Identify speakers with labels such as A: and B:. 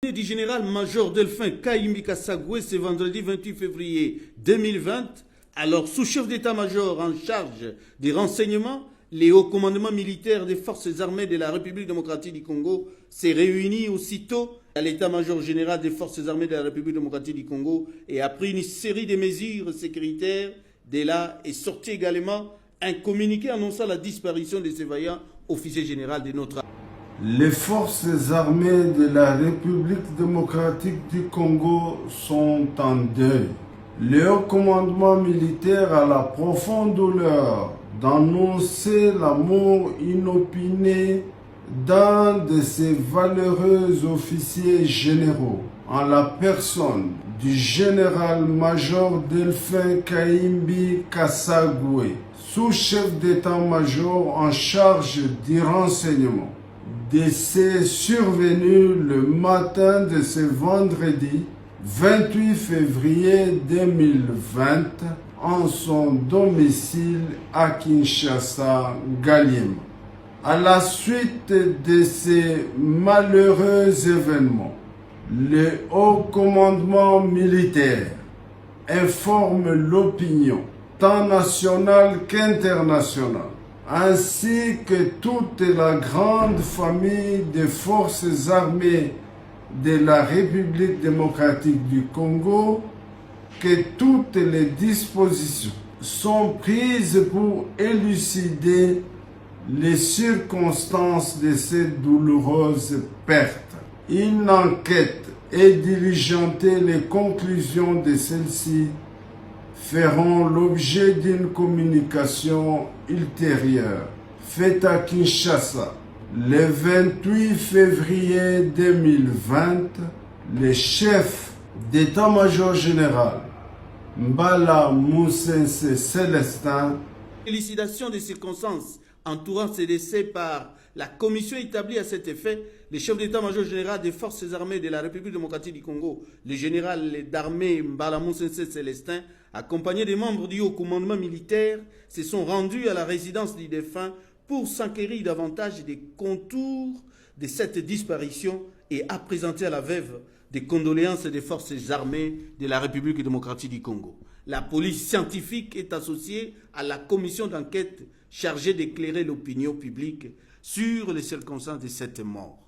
A: Du général-major Delphin Kayimbi Kassaghoué ce vendredi 28 février 2020, alors sous-chef d'état-major en charge des renseignements, les hauts commandements militaires des forces armées de la République démocratique du Congo s'est réuni aussitôt à l'état-major général des forces armées de la République démocratique du Congo et a pris une série de mesures sécuritaires. De là est sorti également un communiqué annonçant la disparition de ces vaillants officiers généraux de notre armée.
B: Les forces armées de la République démocratique du Congo sont en deuil. Le haut commandement militaire a la profonde douleur d'annoncer la mort inopinée d'un de ses valeureux officiers généraux, en la personne du général-major Delphin Kayimbi Kassaghoué, sous-chef d'état-major en charge du renseignement. Décès survenu le matin de ce vendredi 28 février 2020 en son domicile à Kinshasa, Galiem. À la suite de ces malheureux événements, le haut commandement militaire informe l'opinion, tant nationale qu'internationale, ainsi que toute la grande famille des forces armées de la République démocratique du Congo, que toutes les dispositions sont prises pour élucider les circonstances de cette douloureuse perte. Une enquête est diligentée, les conclusions de celle-ci feront l'objet d'une communication ultérieure faite à Kinshasa. Le 28 février 2020, le chef d'état-major général Mbala Moussense Célestin,
A: Élucidation des circonstances entourant ces décès par la commission établie à cet effet, le chef d'état-major général des forces armées de la République démocratique du Congo, le général d'armée Mbala Moussense Célestin, accompagné des membres du haut commandement militaire, se sont rendus à la résidence du défunt pour s'enquérir davantage des contours de cette disparition et à présenter à la veuve des condoléances des forces armées de la République démocratique du Congo. La police scientifique est associée à la commission d'enquête chargée d'éclairer l'opinion publique sur les circonstances de cette mort.